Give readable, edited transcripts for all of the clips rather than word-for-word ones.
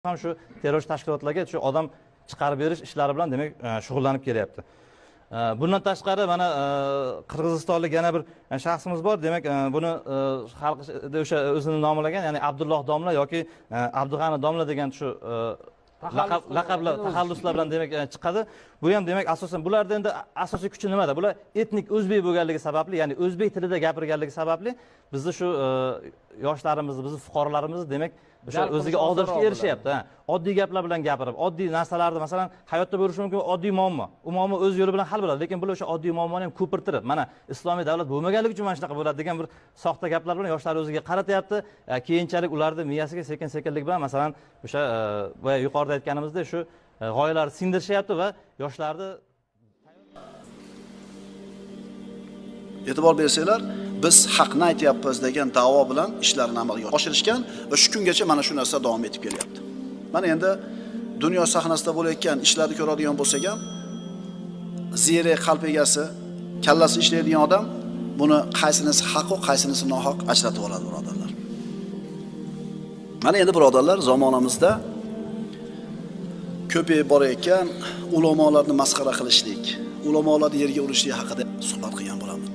ham shu terrorist tashkilotlarga shu odam chiqarib berish ishlari bilan demak shug'ullanib kelyapti. Bundan tashqari mana qirg'izistonlik yana bir shaxsimiz bor. Demak, buni xalq o'sha o'zini nomilagan, ya'ni Abdulloh domla yoki Abdug'ani domla degan shu laqablar, taxalluslar bilan demak chiqadi. Bu ham demak asosan bularda endi asosiy kuchi nimada? Bular etnik o'zbek bo'lganligi sababli, ya'ni o'zbek tilida gapirganligi sababli bizni shu yoshlarimizni, bizni fuqarolarimizni demak o'sha o'ziga og'dirishga erishyapti. Oddiy gaplar bilan gapirib, oddiy narsalarni, masalan, hayotda bo'lishi mumkin oddiy muammo. U muammo o'z yo'li bilan hal bo'ladi, lekin bular o'sha oddiy muammoni ham ko'pirtirib, mana islomiy davlat bo'lmaganligi uchun mana shunaqa bo'ladi degan bir soxta gaplar bilan yoshlar o'ziga qaratyapti. Keyinchalik ularni miyasiga sekin-sekinlik bilan masalan o'sha boya yuqorida aytganimizdek shu g'oyalarni sindirishyapti va yoshlarni e'tibor bersanglar, biz haqni aytyapmiz degan da'vo bilan ishlarini amalga oshirishgan va shu kungacha mana shu narsa davom etib kelyapti. Mana endi dunyo sahnasida bo'layotgan ishlarni ko'radigan bo'lsak ham, ziyrak qalb egasi, kallasi ishlaydigan odam buni qaysinisi haq va qaysinisi nohaq ajratib oladi, birodarlar. Mana endi birodarlar, zamonamizda ko'payib borayotgan ulamolarni masxara qilishlik, ulamolarni yerga urishlik haqida suhbat qilgan bo'laman.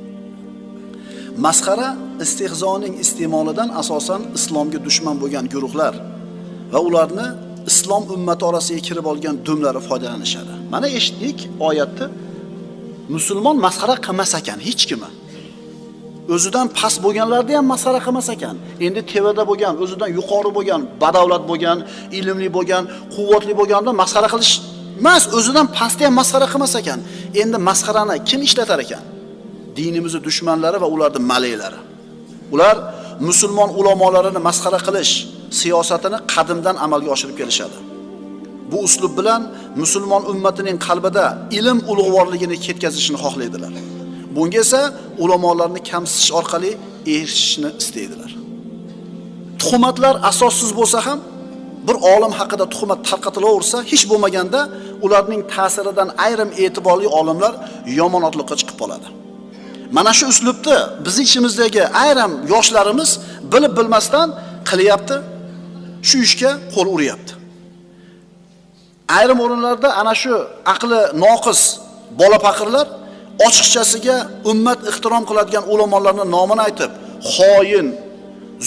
Masxara istehzoning iste'molidan asosan islomga dushman bo'lgan guruhlar va ularni islom ummati orasiga kirib olgan dumlari foydalanishadi. Mana eshitdik oyatni, musulmon masxara qilmas ekan hech kimi. O'zidan past bo'lganlarni ham masxara qilmas ekan. Endi tevada bo'lgan, o'zidan yuqori bo'lgan, badavlat bo'lgan, ilmli bo'lgan, quvvatli bo'lganda masxara qilish emas, o'zidan pastni ham masxara qilmas ekan. Endi masxarani kim ishlatar ekan? Dinimizning dushmanlari va ularning malaklari. Ular musulmon ulamolarini masxara qilish siyosatini qadimdan amalga oshirib kelishadi. Bu uslub bilan musulmon ummatining qalbida ilm ulug'vorligini ketkazishni xohlaydilar. Bunga esa ulamolarni kamsitish orqali erishishni istaydilar. Tuhmatlar asossiz bo'lsa ham, bir olim haqida tuhmat tarqatilaversa, hech bo'lmaganda ularning ta'siridan ayrim e'tiborli olimlar yomon otliqqa chiqib qoladi. Mana shu uslubni bizning ichimizdagi ayrim yoshlarimiz bilib bilmasdan qilyapti, shu ishga qo'l uryapti. Ayrim o'rinlarda ana shu aqli noqis bola faqirlar ochiqchasiga ummat ehtirom qiladigan ulamolarning nomini aytib, xoin,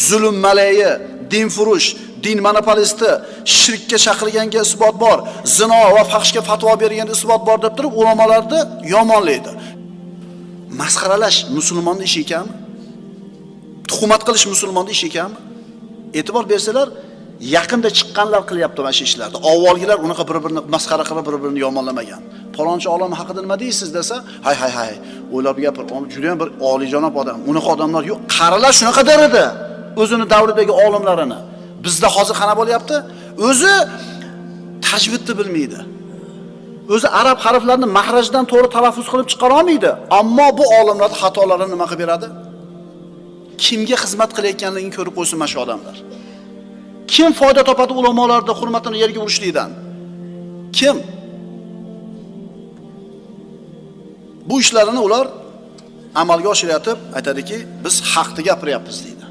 zulm malayi, dinfurush, din monopolisti, shirkka chaqirganga isbot bor, zino va fahshga fatvo bergan isbot bor deb turib ulamolarni yomonlaydi. Masxaralash musulmonning ishi ekanmi? Tuhmat qilish musulmonning ishi ekanmi? E'tibor bersalar, yaqinda chiqqanlar qilyapti mana shu ishlarni. Avvalgilar unaqa bir-birini masxara qilib, bir-birini yomonlamagan. Falonchi olim haqida nima deysiz desa, hay, o'ylab gapir, juda ham bir oliyjanob odam. Unaqa odamlar yo'q. Qarilar shunaqa der edi, o'zini davridagi olimlarini. Bizda hozir qana bo'lyapti? O'zi tajvidni bilmaydi. O'zi arab harflarini mahrajdan to'g'ri talaffuz qilib chiqara olmaydi. Ammo bu olimlar xatolarini nima qilib beradi? Kimga xizmat qilayotganligini ko'rib qo'ysin mana shu odamlar. Kim foyda topadi ulamolarning hurmatini yerga urishlikdan? Kim? Bu ishlarini ular amalga oshiryapti, aytadiki, biz haqni gapiryapmiz deydi.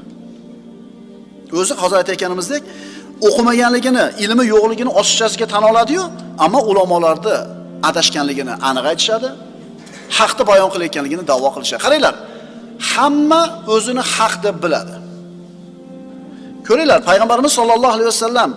O'zi hozir aytayotganimizdek, o'qimaganligini, ilmi yo'qligini ochiqchasiga tan oladi-yu, ammo ulamolarni adashganligini aniq aytishadi, haqni bayon qilayotganligini da'vo qilishadi. Qaranglar, hamma o'zini haq deb biladi. Ko'ringlar, payg'ambarimiz sollallohu alayhi vasallam